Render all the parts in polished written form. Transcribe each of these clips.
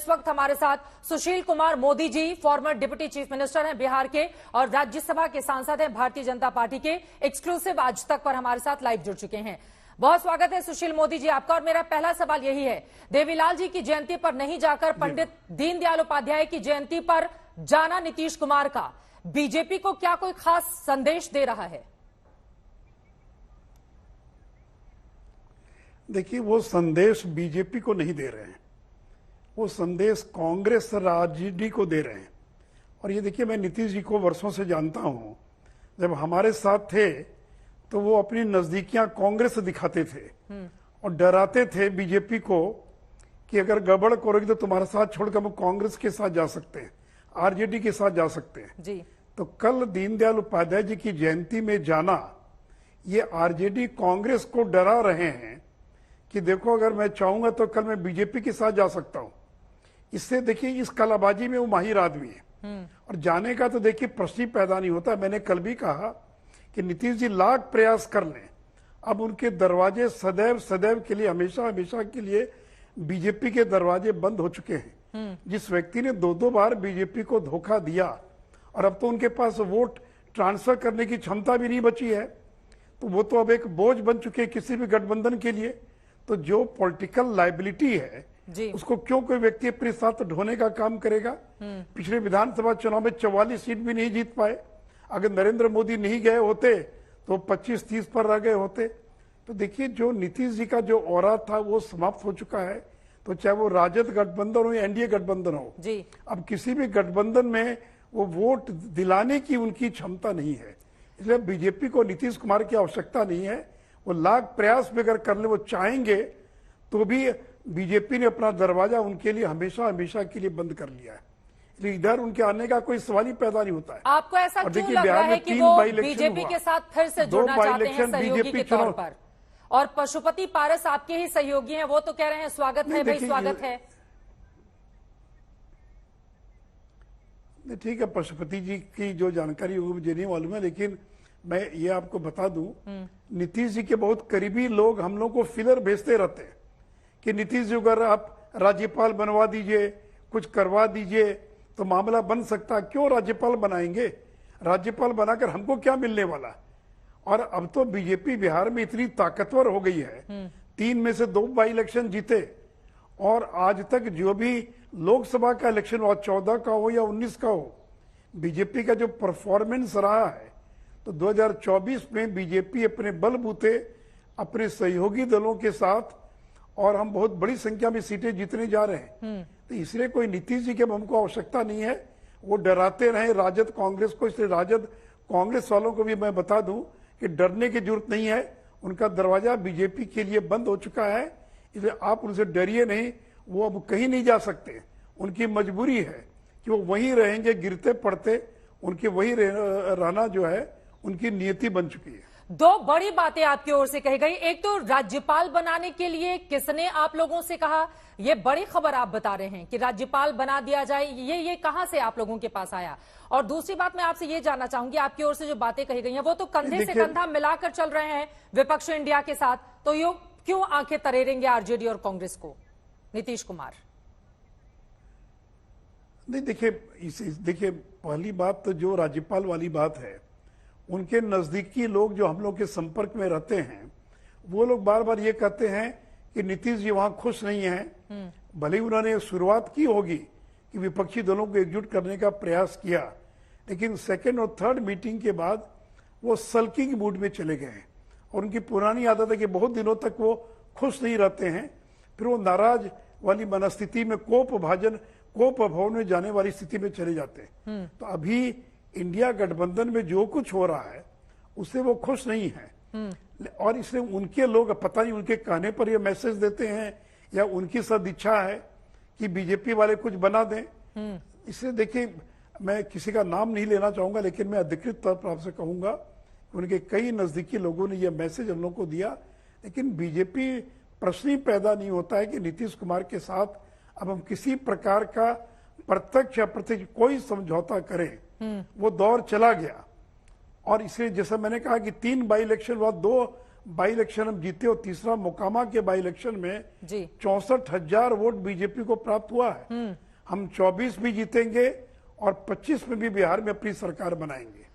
वक्त हमारे साथ Sushil Kumar Modi ji, farmer deputy chief minister हैं बिहार के और राज्यसभा के सांसद हैं भारतीय जनता पार्टी के। एक्सक्लूसिव आज तक पर हमारे साथ लाइव जुड़ चुके हैं। बहुत स्वागत है सुशील मोदी जी आपका। और मेरा पहला सवाल यही है, देवीलाल जी की जयंती पर नहीं जाकर पंडित दीनदयाल उपाध्याय की जयंती पर जाना नीतीश कुमार का बीजेपी को क्या कोई खास संदेश दे रहा है? देखिए, वो संदेश बीजेपी को नहीं दे रहे हैं, वो संदेश कांग्रेस राजनीति को दे रहे हैं। और ये देखिए, मैं नीतीश जी को वर्षों से जानता हूं। जब हमारे साथ थे तो वो अपनी नजदीकियां कांग्रेस से दिखाते थे और डराते थे बीजेपी को कि अगर गड़बड़ करोगे तो तुम्हारे साथ छोड़कर हम कांग्रेस के साथ जा सकते हैं, आरजेडी के साथ जा सकते हैं जी। तो कल दीनदयाल उपाध्याय जी की जयंती में जाना, ये आरजेडी कांग्रेस को डरा रहे हैं कि देखो अगर मैं चाहूंगा तो कल मैं बीजेपी के साथ जा सकता हूं। इससे देखिए, इस कलाबाजी में वो माहिर आदमी है और जाने का तो देखिए प्रश्न ही पैदा नहीं होता। मैंने कल भी कहा कि नीतीश जी लाख प्रयास कर लें, अब उनके दरवाजे सदैव सदैव के लिए, हमेशा हमेशा के लिए बीजेपी के दरवाजे बंद हो चुके हैं। जिस व्यक्ति ने दो बार बीजेपी को धोखा दिया और अब तो उनके पास वोट ट्रांसफर करने की क्षमता भी नहीं बची है, तो वो तो अब एक बोझ बन चुके हैं किसी भी गठबंधन के लिए। तो जो पॉलिटिकल लाइबिलिटी है उसको क्यों कोई व्यक्ति अपने साथ ढोने का काम करेगा? पिछले विधानसभा चुनाव में 44 सीट भी नहीं जीत पाए। अगर नरेंद्र मोदी नहीं गए होते तो 25-30 पर रह गए होते। तो देखिए, जो नीतीश जी का जो ऑरा था वो समाप्त हो चुका है। तो चाहे वो राजद गठबंधन हो या एनडीए गठबंधन हो जी, अब किसी भी गठबंधन में वो वोट दिलाने की उनकी क्षमता नहीं है। इसलिए बीजेपी को नीतीश कुमार की आवश्यकता नहीं है। वो लाख प्रयास भी अगर कर ले, वो चाहेंगे तो भी बीजेपी ने अपना दरवाजा उनके लिए हमेशा हमेशा के लिए बंद कर लिया है। इसलिए इधर उनके आने का कोई सवाल ही पैदा नहीं होता है। आपको ऐसा क्यों लग रहा है कि वो बीजेपी के साथ फिर से जुड़ना चाहते हैं सहयोगी के तौर पर? और पशुपति पारस आपके ही सहयोगी हैं, वो तो कह रहे हैं स्वागत है भाई, स्वागत है। ठीक है, पशुपति जी की जो जानकारी होगी मुझे नहीं मालूम है, लेकिन मैं ये आपको बता दूं, नीतीश जी के बहुत करीबी लोग हम लोग को फिलर भेजते रहते हैं कि नीतीश जी अगर आप राज्यपाल बनवा दीजिए, कुछ करवा दीजिए तो मामला बन सकता। क्यों राज्यपाल बनाएंगे? राज्यपाल बनाकर हमको क्या मिलने वाला? और अब तो बीजेपी बिहार में इतनी ताकतवर हो गई है, 3 में से 2 बाई इलेक्शन जीते और आज तक जो भी लोकसभा का इलेक्शन हुआ, 14 का हो या 19 का हो, बीजेपी का जो परफॉर्मेंस रहा है, तो 2024 में बीजेपी अपने बलबूते अपने सहयोगी दलों के साथ और हम बहुत बड़ी संख्या में सीटें जीतने जा रहे हैं। तो इसलिए कोई नीतीश जी की हमको आवश्यकता नहीं है। वो डराते रहे राजद कांग्रेस को, इसलिए राजद कांग्रेस वालों को भी मैं बता दूं कि डरने की जरूरत नहीं है। उनका दरवाजा बीजेपी के लिए बंद हो चुका है, इसलिए आप उनसे डरिए नहीं। वो अब कहीं नहीं जा सकते, उनकी मजबूरी है कि वो वहीं रहेंगे गिरते पड़ते। उनके वहीं रहना जो है उनकी नियति बन चुकी है। 2 बड़ी बातें आपकी ओर से कही गई। एक तो राज्यपाल बनाने के लिए किसने आप लोगों से कहा? ये बड़ी खबर आप बता रहे हैं कि राज्यपाल बना दिया जाए, ये कहां से आप लोगों के पास आया? और दूसरी बात मैं आपसे ये जानना चाहूंगी, आपकी ओर से जो बातें कही गई हैं वो तो कंधे से कंधा मिलाकर चल रहे हैं विपक्ष इंडिया के साथ, तो ये क्यों आंखें तरेरेंगे आरजेडी और कांग्रेस को नीतीश कुमार? नहीं, देखिए पहली बात तो जो राज्यपाल वाली बात है, उनके नजदीकी लोग जो हम लोग के संपर्क में रहते हैं, वो लोग बार बार ये कहते हैं कि नीतीश जी वहां खुश नहीं हैं। भले ही उन्होंने शुरुआत की होगी कि विपक्षी दलों को एकजुट करने का प्रयास किया, लेकिन सेकेंड और थर्ड मीटिंग के बाद वो सल्किंग मूड में चले गए हैं। और उनकी पुरानी आदत है कि बहुत दिनों तक वो खुश नहीं रहते हैं, फिर वो नाराज वाली मनस्थिति में कोप भवन में जाने वाली स्थिति में चले जाते हैं। तो अभी इंडिया गठबंधन में जो कुछ हो रहा है उससे वो खुश नहीं है। और इसलिए उनके लोग पता नहीं उनके कहने पर ये मैसेज देते हैं या उनकी सदिच्छा है कि बीजेपी वाले कुछ बना दें। इसलिए देखिए, मैं किसी का नाम नहीं लेना चाहूंगा, लेकिन मैं अधिकृत तौर पर आपसे कहूंगा कि उनके कई नजदीकी लोगों ने यह मैसेज हम लोग को दिया। लेकिन बीजेपी प्रश्न ही पैदा नहीं होता है कि नीतीश कुमार के साथ अब हम किसी प्रकार का प्रत्यक्ष या अप्रत्यक्ष कोई समझौता करें। वो दौर चला गया। और इसलिए जैसा मैंने कहा कि 3 बाई इलेक्शन हुआ, 2 बाई इलेक्शन हम जीते और तीसरा मोकामा के बाई इलेक्शन में जी 64,000 वोट बीजेपी को प्राप्त हुआ है। हम 24 भी जीतेंगे और 25 में भी बिहार में अपनी सरकार बनाएंगे।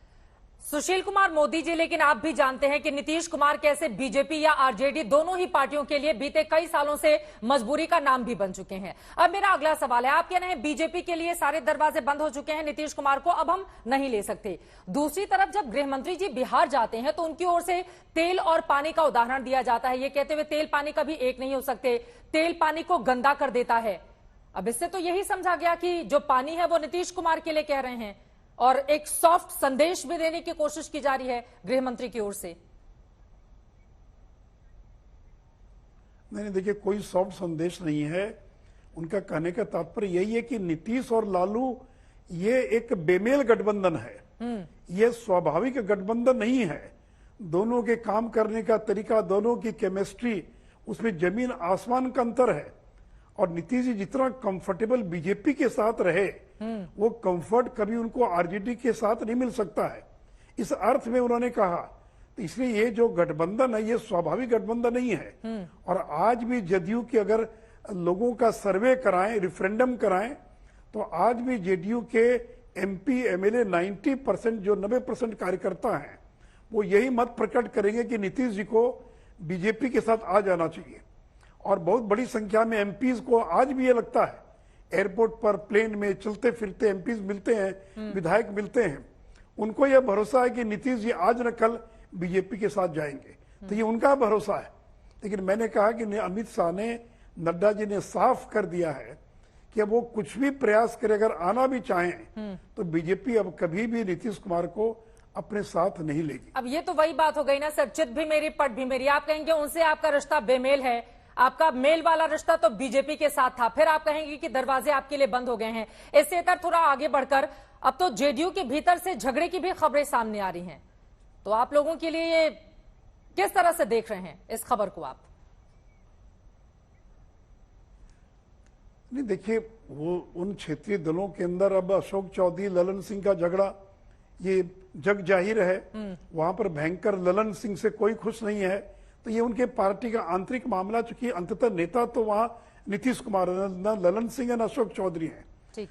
सुशील कुमार मोदी जी, लेकिन आप भी जानते हैं कि नीतीश कुमार कैसे बीजेपी या आरजेडी दोनों ही पार्टियों के लिए बीते कई सालों से मजबूरी का नाम भी बन चुके हैं। अब मेरा अगला सवाल है, आप कह रहे हैं बीजेपी के लिए सारे दरवाजे बंद हो चुके हैं, नीतीश कुमार को अब हम नहीं ले सकते। दूसरी तरफ जब गृह मंत्री जी बिहार जाते हैं तो उनकी ओर से तेल और पानी का उदाहरण दिया जाता है, ये कहते हुए तेल पानी कभी एक नहीं हो सकते, तेल पानी को गंदा कर देता है। अब इससे तो यही समझा गया कि जो पानी है वो नीतीश कुमार के लिए कह रहे हैं और एक सॉफ्ट संदेश भी देने की कोशिश की जा रही है गृह मंत्री की ओर से। नहीं, देखिए कोई सॉफ्ट संदेश नहीं है। उनका कहने का तात्पर्य यही है कि नीतीश और लालू ये एक बेमेल गठबंधन है, ये स्वाभाविक गठबंधन नहीं है। दोनों के काम करने का तरीका, दोनों की केमिस्ट्री, उसमें जमीन आसमान का अंतर है। और नीतीश जी जितना कंफर्टेबल बीजेपी के साथ रहे वो कंफर्ट कभी उनको आरजेडी के साथ नहीं मिल सकता है, इस अर्थ में उन्होंने कहा। तो इसलिए ये जो गठबंधन है ये स्वाभाविक गठबंधन नहीं है। और आज भी जदयू के अगर लोगों का सर्वे कराएं, रेफरेंडम कराएं, तो आज भी जेडीयू के एमपी एमएलए 90% जो 90% कार्यकर्ता हैं वो यही मत प्रकट करेंगे कि नीतीश जी को बीजेपी के साथ आ जाना चाहिए। और बहुत बड़ी संख्या में एमपीज को आज भी ये लगता है, एयरपोर्ट पर प्लेन में चलते फिरते एमपीज मिलते हैं, विधायक मिलते हैं, उनको यह भरोसा है कि नीतीश जी आज न कल बीजेपी के साथ जाएंगे। तो ये उनका भरोसा है। लेकिन मैंने कहा कि अमित शाह ने, नड्डा जी ने साफ कर दिया है कि अब वो कुछ भी प्रयास करे, अगर आना भी चाहें तो बीजेपी अब कभी भी नीतीश कुमार को अपने साथ नहीं लेगी। अब ये तो वही बात हो गई ना सर, चित भी मेरी पट भी मेरी। आप कहेंगे उनसे आपका रिश्ता बेमेल है, आपका मेल वाला रिश्ता तो बीजेपी के साथ था, फिर आप कहेंगे कि दरवाजे आपके लिए बंद हो गए हैं। इससे थोड़ा आगे बढ़कर अब तो जेडीयू के भीतर से झगड़े की भी खबरें सामने आ रही हैं, तो आप लोगों के लिए ये किस तरह से देख रहे हैं इस खबर को आप? नहीं, देखिए वो उन क्षेत्रीय दलों के अंदर अब अशोक चौधरी ललन सिंह का झगड़ा ये जग जाहिर है। वहां पर भयंकर ललन सिंह से कोई खुश नहीं है, तो ये उनके पार्टी का आंतरिक मामला, चूंकि अंततः नेता तो वहां नीतीश कुमार न ललन सिंह है न अशोक चौधरी हैं,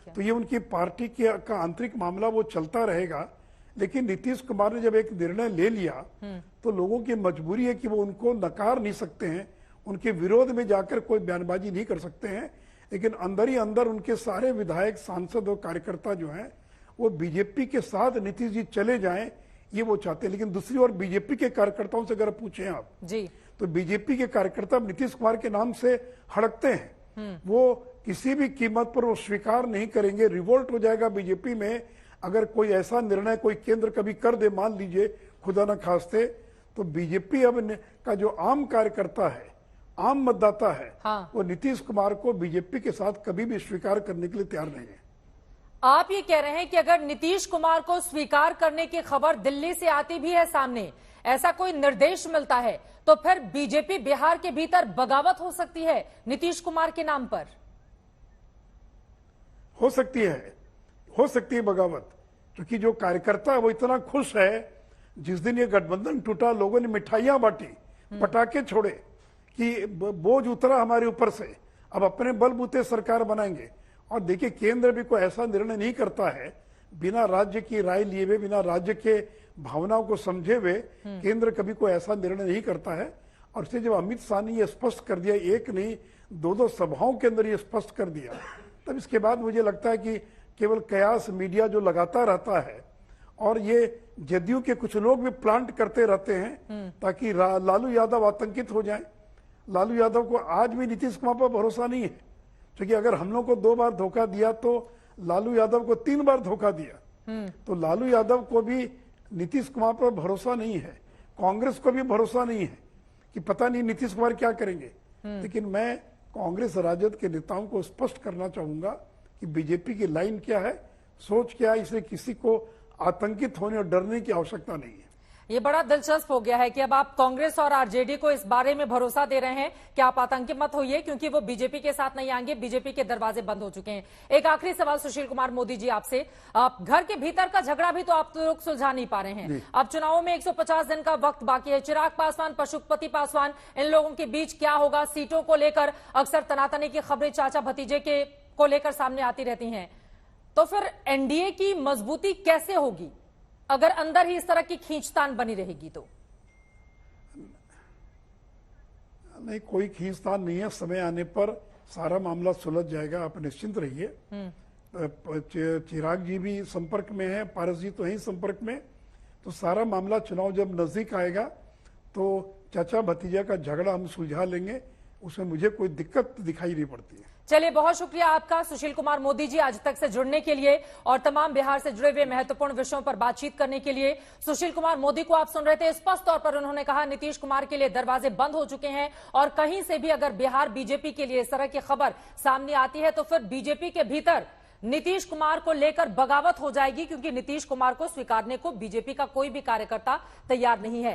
तो ये उनकी पार्टी का आंतरिक मामला वो चलता रहेगा। लेकिन नीतीश कुमार ने जब एक निर्णय ले लिया तो लोगों की मजबूरी है कि वो उनको नकार नहीं सकते हैं, उनके विरोध में जाकर कोई बयानबाजी नहीं कर सकते हैं। लेकिन अंदर ही अंदर उनके सारे विधायक, सांसद और कार्यकर्ता जो हैं वो बीजेपी के साथ नीतीश जी चले जाएं, ये वो चाहते हैं। लेकिन दूसरी ओर बीजेपी के कार्यकर्ताओं से अगर पूछें आप जी, तो बीजेपी के कार्यकर्ता नीतीश कुमार के नाम से हड़कते हैं। वो किसी भी कीमत पर वो स्वीकार नहीं करेंगे, रिवोल्ट हो जाएगा बीजेपी में अगर कोई ऐसा निर्णय कोई केंद्र कभी कर दे, मान लीजिए खुदा न खास्ते, तो बीजेपी अब का जो आम कार्यकर्ता है, आम मतदाता है, वो नीतीश कुमार को बीजेपी के साथ कभी भी स्वीकार करने के लिए तैयार नहीं है। आप ये कह रहे हैं कि अगर नीतीश कुमार को स्वीकार करने की खबर दिल्ली से आती भी है सामने, ऐसा कोई निर्देश मिलता है, तो फिर बीजेपी बिहार के भीतर बगावत हो सकती है नीतीश कुमार के नाम पर? हो सकती है बगावत, क्योंकि जो कार्यकर्ता है वो इतना खुश है। जिस दिन ये गठबंधन टूटा, लोगों ने मिठाइयां बांटी, पटाखे छोड़े कि बोझ उतरा हमारे ऊपर से, अब अपने बलबूते सरकार बनाएंगे। और देखिए केंद्र भी कोई ऐसा निर्णय नहीं करता है बिना राज्य की राय लिए हुए, बिना राज्य के भावनाओं को समझे हुए, केंद्र कभी कोई ऐसा निर्णय नहीं करता है। और इसलिए जब अमित शाह ने ये स्पष्ट कर दिया, एक नहीं दो सभाओं के अंदर ये स्पष्ट कर दिया, तब इसके बाद मुझे लगता है कि केवल कयास मीडिया जो लगाता रहता है और ये जदयू के कुछ लोग भी प्लांट करते रहते हैं ताकि लालू यादव आतंकित हो जाए। लालू यादव को आज भी नीतीश कुमार पर भरोसा नहीं है, क्योंकि अगर हम लोग को 2 बार धोखा दिया तो लालू यादव को 3 बार धोखा दिया। तो लालू यादव को भी नीतीश कुमार पर भरोसा नहीं है, कांग्रेस को भी भरोसा नहीं है कि पता नहीं नीतीश कुमार क्या करेंगे। लेकिन मैं कांग्रेस राजद के नेताओं को स्पष्ट करना चाहूंगा कि बीजेपी की लाइन क्या है, सोच क्या है, इसलिए किसी को आतंकित होने और डरने की आवश्यकता नहीं है। ये बड़ा दिलचस्प हो गया है कि अब आप कांग्रेस और आरजेडी को इस बारे में भरोसा दे रहे हैं कि आप आतंकी मत होइए क्योंकि वो बीजेपी के साथ नहीं आएंगे, बीजेपी के दरवाजे बंद हो चुके हैं। एक आखिरी सवाल सुशील कुमार मोदी जी आपसे, आप घर के भीतर का झगड़ा भी तो आप लोग सुलझा नहीं पा रहे हैं। अब चुनावों में 150 दिन का वक्त बाकी है। चिराग पासवान, पशुपति पासवान, इन लोगों के बीच क्या होगा? सीटों को लेकर अक्सर तनातनी की खबरें चाचा भतीजे के को लेकर सामने आती रहती हैं, तो फिर एनडीए की मजबूती कैसे होगी अगर अंदर ही इस तरह की खींचतान बनी रहेगी? तो नहीं, कोई खींचतान नहीं है। समय आने पर सारा मामला सुलझ जाएगा, आप निश्चिंत रहिए। चिराग जी भी संपर्क में है, पारस जी तो है संपर्क में, तो सारा मामला चुनाव जब नजदीक आएगा तो चाचा भतीजा का झगड़ा हम सुलझा लेंगे, उसमें मुझे कोई दिक्कत दिखाई नहीं पड़ती है। चलिए, बहुत शुक्रिया आपका सुशील कुमार मोदी जी आज तक से जुड़ने के लिए और तमाम बिहार से जुड़े हुए महत्वपूर्ण विषयों पर बातचीत करने के लिए। सुशील कुमार मोदी को आप सुन रहे थे, स्पष्ट तौर पर उन्होंने कहा नीतीश कुमार के लिए दरवाजे बंद हो चुके हैं और कहीं से भी अगर बिहार बीजेपी के लिए इस तरह की खबर सामने आती है तो फिर बीजेपी के भीतर नीतीश कुमार को लेकर बगावत हो जाएगी, क्योंकि नीतीश कुमार को स्वीकारने को बीजेपी का कोई भी कार्यकर्ता तैयार नहीं है।